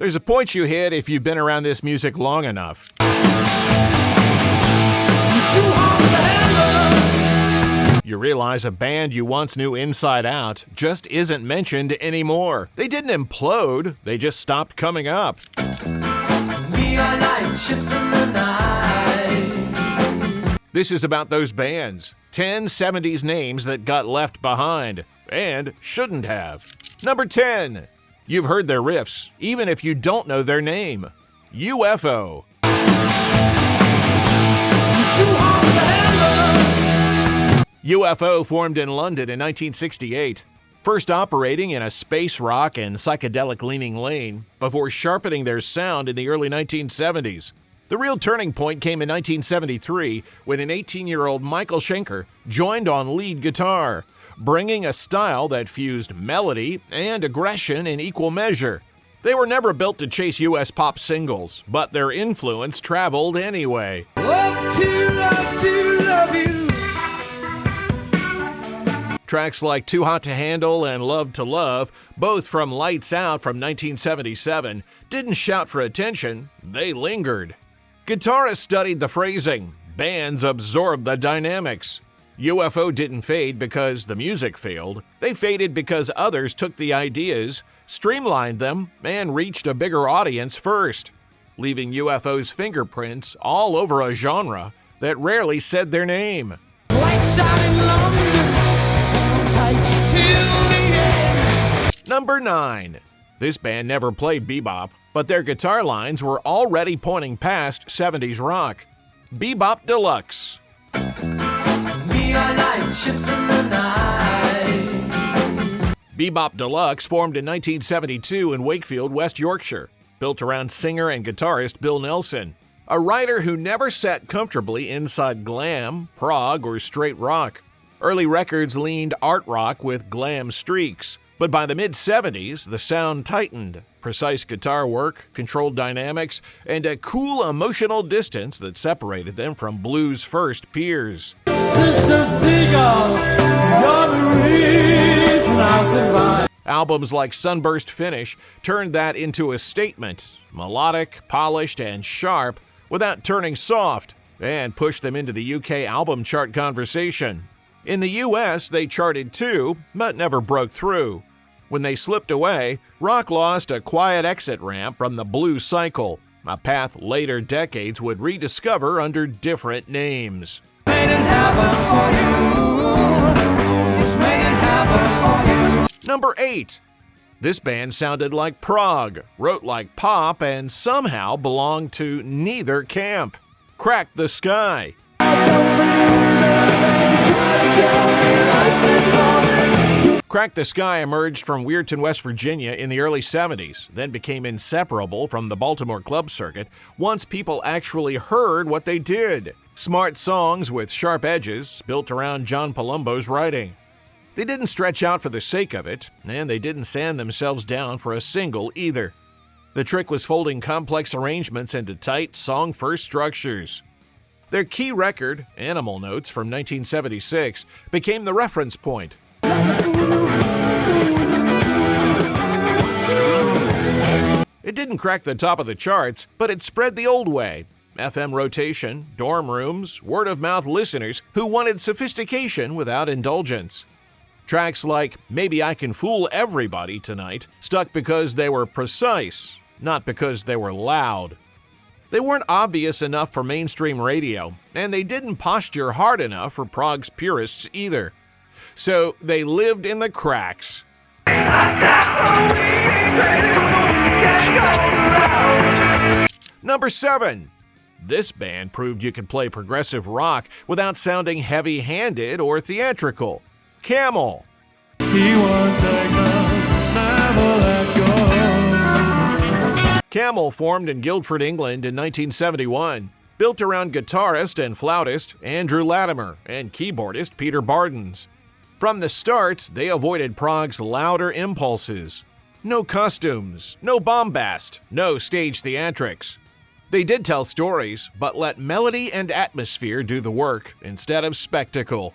There's a point you hit if you've been around this music long enough. You realize a band you once knew inside out just isn't mentioned anymore. They didn't implode, they just stopped coming up. We are like ships in the night. This is about those bands. 10 70s names that got left behind, and shouldn't have. Number 10. You've heard their riffs, even if you don't know their name. UFO. UFO formed in London in 1968, first operating in a space rock and psychedelic-leaning lane before sharpening their sound in the early 1970s. The real turning point came in 1973 when an 18-year-old Michael Schenker joined on lead guitar, bringing a style that fused melody and aggression in equal measure. They were never built to chase U.S. pop singles, but their influence traveled anyway. Love to you. Tracks like Too Hot to Handle and Love to Love, both from Lights Out from 1977, didn't shout for attention, they lingered. Guitarists studied the phrasing, bands absorbed the dynamics. UFO didn't fade because the music failed, they faded because others took the ideas, streamlined them, and reached a bigger audience first, leaving UFO's fingerprints all over a genre that rarely said their name. Lights out in London. Number 9. This band never played bebop, but their guitar lines were already pointing past 70s rock. Be-Bop Deluxe. We are like ships in the night. Be-Bop Deluxe formed in 1972 in Wakefield, West Yorkshire, built around singer and guitarist Bill Nelson, a writer who never sat comfortably inside glam, prog, or straight rock. Early records leaned art rock with glam streaks, but by the mid-70s, the sound tightened. Precise guitar work, controlled dynamics, and a cool emotional distance that separated them from blues' first peers. Mr. Seagull, you're the reason I survive. Albums like Sunburst Finish turned that into a statement, melodic, polished, and sharp, without turning soft, and pushed them into the UK album chart conversation. In the US, they charted too, but never broke through. When they slipped away, rock lost a quiet exit ramp from the blues cycle, a path later decades would rediscover under different names. Made it happen for you. It's made it happen for you. Number 8. This band sounded like prog, wrote like pop, and somehow belonged to neither camp. Crack the Sky. Crack the Sky emerged from Weirton, West Virginia in the early 70s, then became inseparable from the Baltimore club circuit once people actually heard what they did. Smart songs with sharp edges built around John Palumbo's writing. They didn't stretch out for the sake of it, and they didn't sand themselves down for a single either. The trick was folding complex arrangements into tight, song-first structures. Their key record, Animal Notes from 1976, became the reference point. It didn't crack the top of the charts, but it spread the old way. FM rotation, dorm rooms, word-of-mouth listeners who wanted sophistication without indulgence. Tracks like Maybe I Can Fool Everybody Tonight stuck because they were precise, not because they were loud. They weren't obvious enough for mainstream radio, and they didn't posture hard enough for prog's purists either. So they lived in the cracks. Number 7. This band proved you could play progressive rock without sounding heavy-handed or theatrical. Camel. He won't take us, never let go. Camel formed in Guildford, England in 1971, built around guitarist and flautist Andrew Latimer and keyboardist Peter Bardens. From the start, they avoided prog's louder impulses. No costumes, no bombast, no stage theatrics. They did tell stories, but let melody and atmosphere do the work instead of spectacle.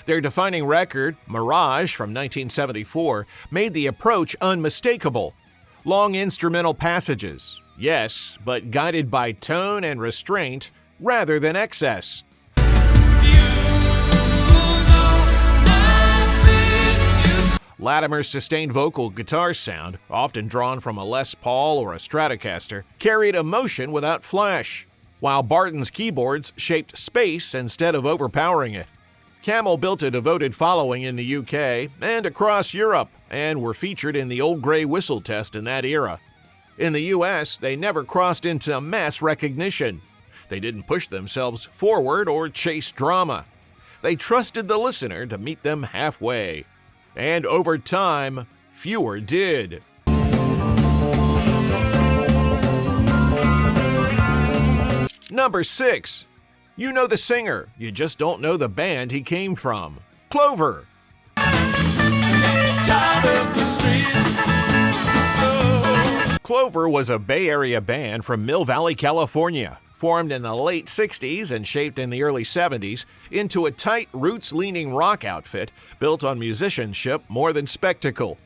Their defining record, Mirage from 1974, made the approach unmistakable. Long instrumental passages, yes, but guided by tone and restraint rather than excess. Latimer's sustained vocal guitar sound, often drawn from a Les Paul or a Stratocaster, carried emotion without flash, while Barton's keyboards shaped space instead of overpowering it. Camel built a devoted following in the UK and across Europe, and were featured in the Old Grey Whistle test in that era. In the US, they never crossed into mass recognition. They didn't push themselves forward or chase drama. They trusted the listener to meet them halfway. And over time, fewer did. Number 6. You know the singer, you just don't know the band he came from. Clover. Clover was a Bay Area band from Mill Valley, California, formed in the late 60s and shaped in the early 70s into a tight, roots-leaning rock outfit built on musicianship more than spectacle.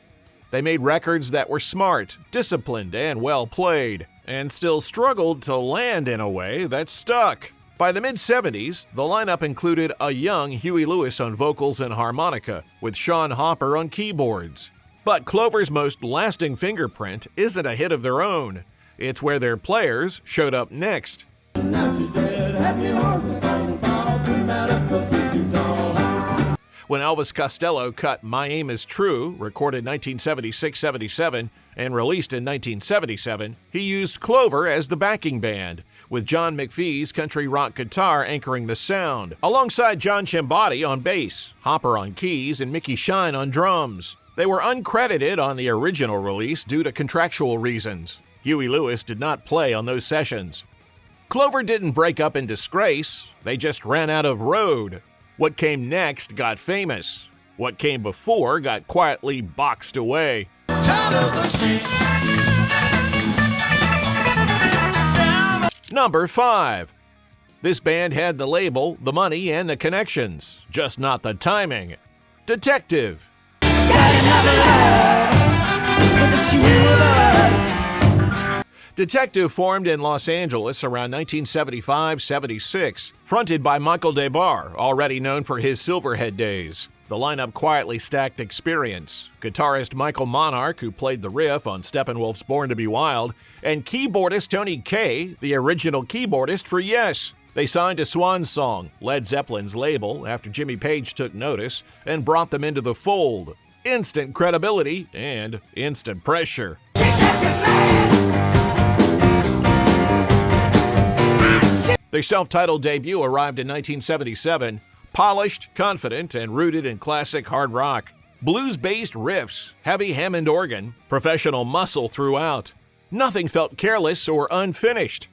They made records that were smart, disciplined, and well played, and still struggled to land in a way that stuck. By the mid-70s, the lineup included a young Huey Lewis on vocals and harmonica, with Sean Hopper on keyboards. But Clover's most lasting fingerprint isn't a hit of their own. It's where their players showed up next. When Elvis Costello cut My Aim Is True, recorded 1976-77 and released in 1977, he used Clover as the backing band, with John McPhee's country rock guitar anchoring the sound, alongside John Chimbatti on bass, Hopper on keys, and Mickey Shine on drums. They were uncredited on the original release due to contractual reasons. Huey Lewis did not play on those sessions. Clover didn't break up in disgrace, they just ran out of road. What came next got famous. What came before got quietly boxed away. Number 5. This band had the label, the money, and the connections, just not the timing. Detective. Detective formed in Los Angeles around 1975-76, fronted by Michael DeBar, already known for his Silverhead days. The lineup quietly stacked experience. Guitarist Michael Monarch, who played the riff on Steppenwolf's Born to Be Wild, and keyboardist Tony Kaye, the original keyboardist for Yes. They signed to Swan Song, Led Zeppelin's label, after Jimmy Page took notice and brought them into the fold. Instant credibility and instant pressure. Their self-titled debut arrived in 1977, polished, confident, and rooted in classic hard rock. Blues-based riffs, heavy Hammond organ, professional muscle throughout. Nothing felt careless or unfinished.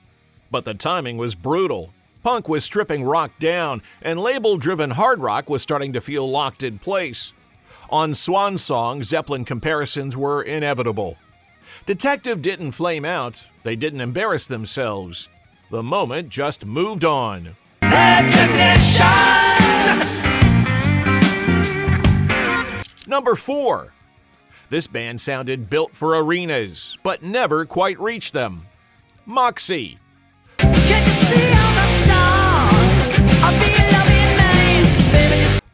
But the timing was brutal. Punk was stripping rock down, and label-driven hard rock was starting to feel locked in place. On Swan Song, Zeppelin comparisons were inevitable. Detective didn't flame out, they didn't embarrass themselves. The moment just moved on. Number 4. This band sounded built for arenas, but never quite reached them. Moxy.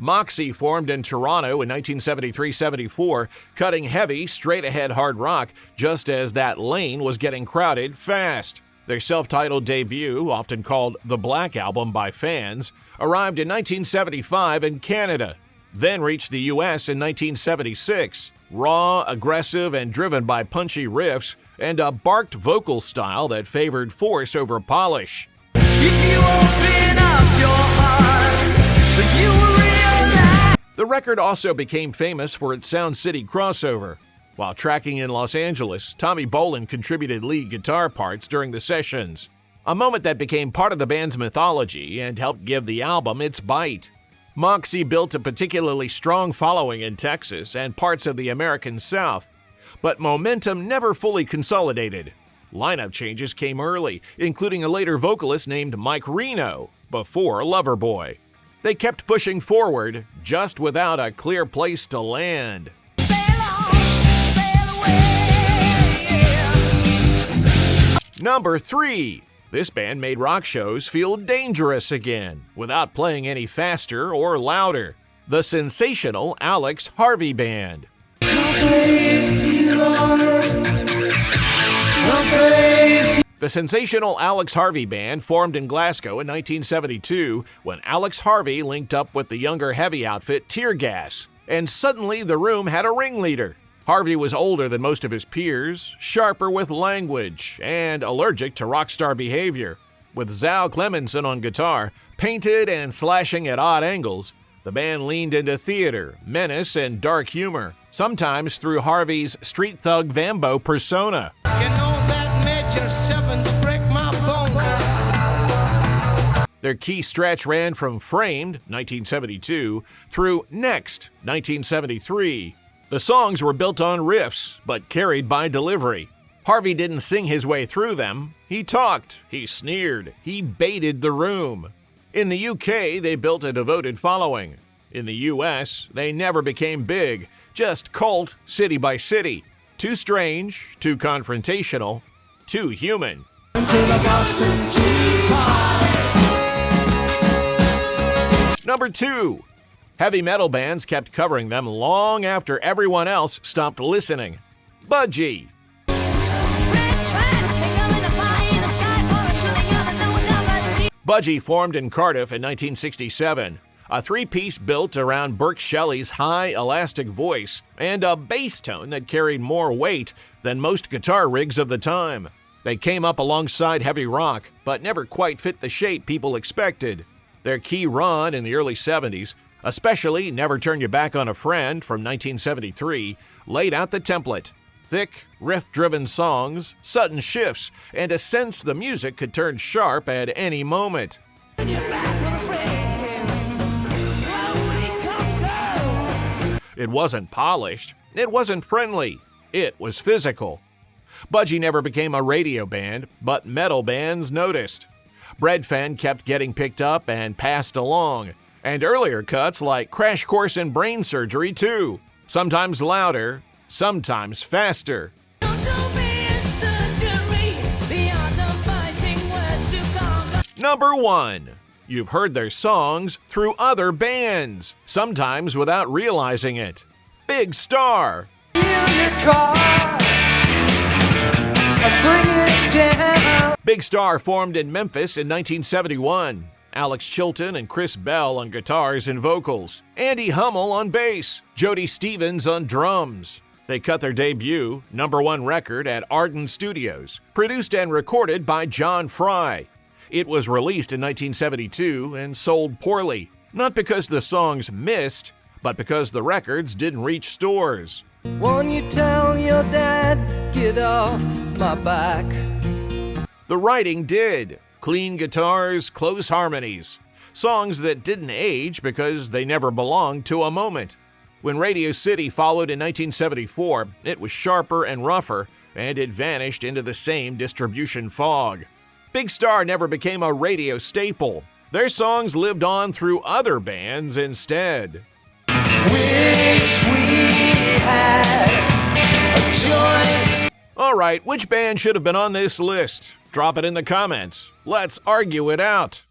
Moxy formed in Toronto in 1973-74, cutting heavy, straight-ahead hard rock just as that lane was getting crowded fast. Their self-titled debut, often called the Black Album by fans, arrived in 1975 in Canada, then reached the US in 1976. Raw, aggressive, and driven by punchy riffs and a barked vocal style that favored force over polish. The record also became famous for its Sound City crossover. While tracking in Los Angeles, Tommy Bolin contributed lead guitar parts during the sessions, a moment that became part of the band's mythology and helped give the album its bite. Moxy built a particularly strong following in Texas and parts of the American South, but momentum never fully consolidated. Lineup changes came early, including a later vocalist named Mike Reno, before Loverboy. They kept pushing forward, just without a clear place to land. Sail on, sail away. Number 3. This band made rock shows feel dangerous again, without playing any faster or louder. The sensational Alex Harvey Band. The sensational Alex Harvey Band formed in Glasgow in 1972 when Alex Harvey linked up with the younger heavy outfit Tear Gas, and suddenly the room had a ringleader. Harvey was older than most of his peers, sharper with language, and allergic to rock star behavior. With Zal Clemenson on guitar, painted and slashing at odd angles, the band leaned into theater, menace, and dark humor, sometimes through Harvey's street thug Vambo persona. You know that Major 7's break my bone. Their key stretch ran from Framed, 1972, through Next, 1973. The songs were built on riffs, but carried by delivery. Harvey didn't sing his way through them. He talked, he sneered, he baited the room. In the UK, they built a devoted following. In the US, they never became big, just cult city by city. Too strange, too confrontational, too human. Number 2. Heavy metal bands kept covering them long after everyone else stopped listening. Budgie. Budgie formed in Cardiff in 1967, a three-piece built around Burke Shelley's high, elastic voice and a bass tone that carried more weight than most guitar rigs of the time. They came up alongside heavy rock, but never quite fit the shape people expected. Their key run in the early 70s, especially Never Turn Your Back on a Friend from 1973, laid out the template. Thick, riff-driven songs, sudden shifts, and a sense the music could turn sharp at any moment. It wasn't polished, it wasn't friendly, it was physical. Budgie never became a radio band, but metal bands noticed. Breadfen kept getting picked up and passed along, and earlier cuts like Crash Course in Brain Surgery too, sometimes louder, sometimes faster. Number 1. You've heard their songs through other bands, sometimes without realizing it. Big Star. Big Star formed in Memphis in 1971. Alex Chilton and Chris Bell on guitars and vocals, Andy Hummel on bass, Jody Stevens on drums. They cut their debut, #1 record at Arden Studios, produced and recorded by John Fry. It was released in 1972 and sold poorly, not because the songs missed, but because the records didn't reach stores. Won't you tell your dad, get off my back? The writing did. Clean guitars, close harmonies. Songs that didn't age because they never belonged to a moment. When Radio City followed in 1974, it was sharper and rougher, and it vanished into the same distribution fog. Big Star never became a radio staple. Their songs lived on through other bands instead. Wish we had a choice. All right, which band should have been on this list? Drop it in the comments. Let's argue it out.